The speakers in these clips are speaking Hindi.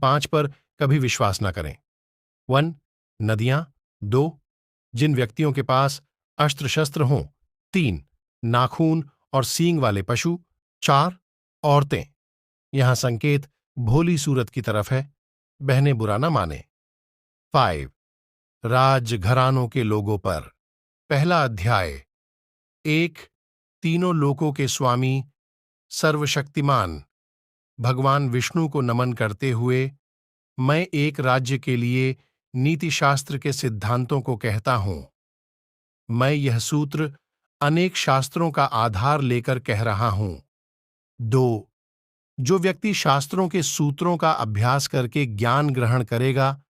पांच पर कभी विश्वास न करें। 1. नदियां। 2. जिन व्यक्तियों के पास अस्त्र शस्त्र हों। 3. नाखून और सींग वाले पशु। 4. औरतें। यहां संकेत भोली सूरत की तरफ है, बहने बुरा न माने। 5. राज घरानों के लोगों पर। पहला अध्याय। 1. तीनों लोकों के स्वामी सर्वशक्तिमान भगवान विष्णु को नमन करते हुए मैं एक राज्य के लिए नीतिशास्त्र के सिद्धांतों को कहता हूं। मैं यह सूत्र अनेक शास्त्रों का आधार लेकर कह रहा हूं। 2. जो व्यक्ति शास्त्रों के सूत्रों का अभ्यास करके ज्ञान ग्रहण करेगा,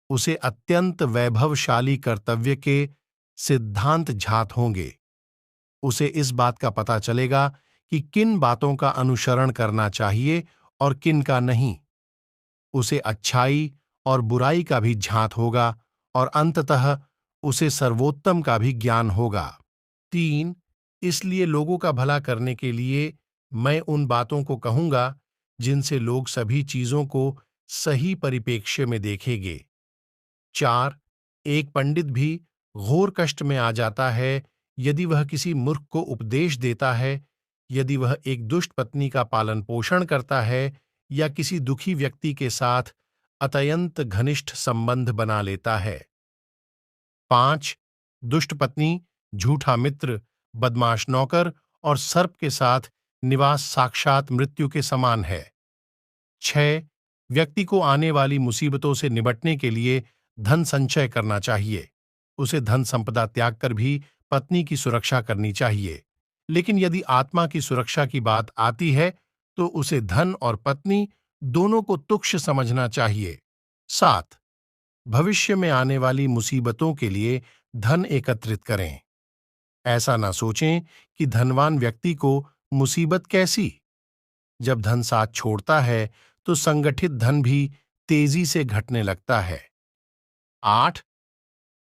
उसे अत्यंत वैभवशाली कर्तव्य के सिद्धांत झात होंगे। उसे इस बात का पता चलेगा कि किन बातों का अनुसरण करना चाहिए और किन का नहीं। उसे अच्छाई और बुराई का भी झांत होगा और अंततः उसे सर्वोत्तम का भी ज्ञान होगा। 3. इसलिए लोगों का भला करने के लिए मैं उन बातों को कहूंगा जिनसे लोग सभी चीजों को सही परिप्रेक्ष्य में देखेंगे। 4. एक पंडित भी घोर कष्ट में आ जाता है यदि वह किसी मूर्ख को उपदेश देता है, यदि वह एक दुष्ट पत्नी का पालन पोषण करता है या किसी दुखी व्यक्ति के साथ अत्यंत घनिष्ठ संबंध बना लेता है। 5. दुष्ट पत्नी, झूठा मित्र, बदमाश नौकर और सर्प के साथ निवास साक्षात मृत्यु के समान है। 6. व्यक्ति को आने वाली मुसीबतों से निपटने के लिए धन संचय करना चाहिए। उसे धन संपदा त्याग कर भी पत्नी की सुरक्षा करनी चाहिए। लेकिन यदि आत्मा की सुरक्षा की बात आती है तो उसे धन और पत्नी दोनों को तुच्छ समझना चाहिए। 7. भविष्य में आने वाली मुसीबतों के लिए धन एकत्रित करें। ऐसा ना सोचें कि धनवान व्यक्ति को मुसीबत कैसी। जब धन साथ छोड़ता है तो संगठित धन भी तेजी से घटने लगता है। 8.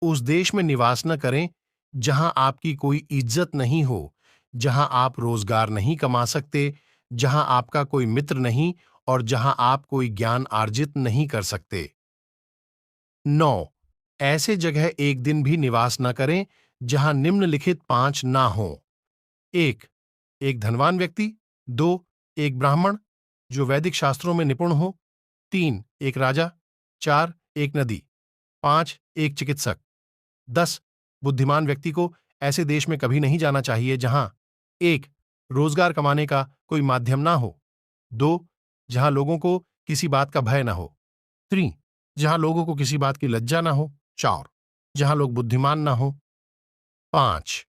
उस देश में निवास न करें जहां आपकी कोई इज्जत नहीं हो, जहां आप रोजगार नहीं कमा सकते, जहां आपका कोई मित्र नहीं और जहां आप कोई ज्ञान अर्जित नहीं कर सकते। 9. ऐसे जगह एक दिन भी निवास न करें जहां निम्नलिखित 5 ना हो। 1. एक धनवान व्यक्ति। 2. एक ब्राह्मण जो वैदिक शास्त्रों में निपुण हो। 3. एक राजा। 4. एक नदी। 5. एक चिकित्सक। 10. बुद्धिमान व्यक्ति को ऐसे देश में कभी नहीं जाना चाहिए जहां 1. रोजगार कमाने का कोई माध्यम ना हो। 2. जहां लोगों को किसी बात का भय ना हो। 3. जहां लोगों को किसी बात की लज्जा ना हो। 4. जहां लोग बुद्धिमान ना हो। 5.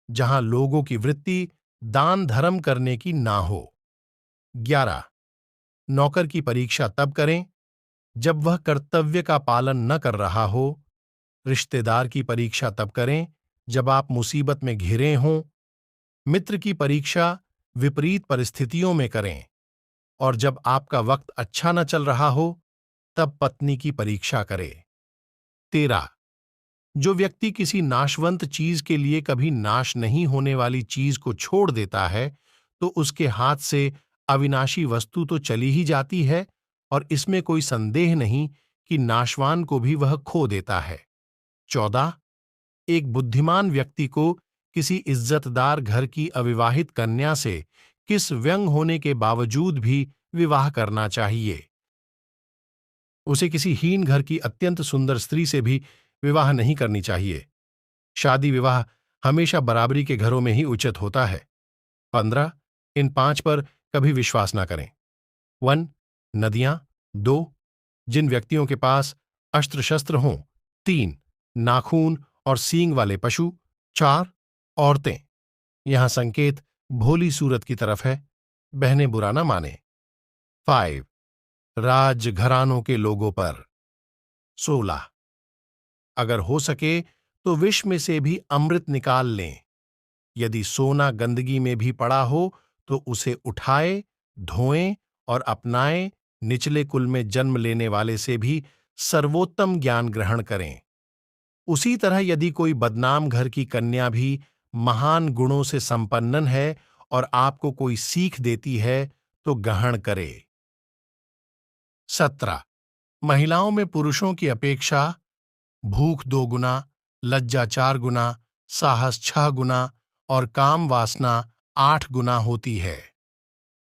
जहां लोगों की वृत्ति दान धर्म करने की ना हो। 11. नौकर की परीक्षा तब करें जब वह कर्तव्य का पालन न कर रहा हो। रिश्तेदार की परीक्षा तब करें जब आप मुसीबत में घिरे हों। मित्र की परीक्षा विपरीत परिस्थितियों में करें और जब आपका वक्त अच्छा न चल रहा हो तब पत्नी की परीक्षा करें। 13. जो व्यक्ति किसी नाशवंत चीज के लिए कभी नाश नहीं होने वाली चीज को छोड़ देता है तो उसके हाथ से अविनाशी वस्तु तो चली ही जाती है और इसमें कोई संदेह नहीं कि नाशवान को भी वह खो देता है। 14. एक बुद्धिमान व्यक्ति को किसी इज्जतदार घर की अविवाहित कन्या से किस व्यंग होने के बावजूद भी विवाह करना चाहिए। उसे किसी हीन घर की अत्यंत सुंदर स्त्री से भी विवाह नहीं करनी चाहिए। शादी विवाह हमेशा बराबरी के घरों में ही उचित होता है। 15. इन 5 पर कभी विश्वास ना करें। 1. नदियां। 2. जिन व्यक्तियों के पास अस्त्र शस्त्र हों। 3. नाखून और सींग वाले पशु। 4. औरतें। यहां संकेत भोली सूरत की तरफ है, बहने बुरा ना माने। 5. राज घरानों के लोगों पर। 16. अगर हो सके तो विष में से भी अमृत निकाल लें। यदि सोना गंदगी में भी पड़ा हो तो उसे उठाए, धोएं और अपनाएं। निचले कुल में जन्म लेने वाले से भी सर्वोत्तम ज्ञान ग्रहण करें। उसी तरह यदि कोई बदनाम घर की कन्या भी महान गुणों से संपन्न है और आपको कोई सीख देती है तो ग्रहण करे। 17 महिलाओं में पुरुषों की अपेक्षा भूख 2 गुना, लज्जा 4 गुना, साहस 6 गुना और काम वासना 8 गुना होती है।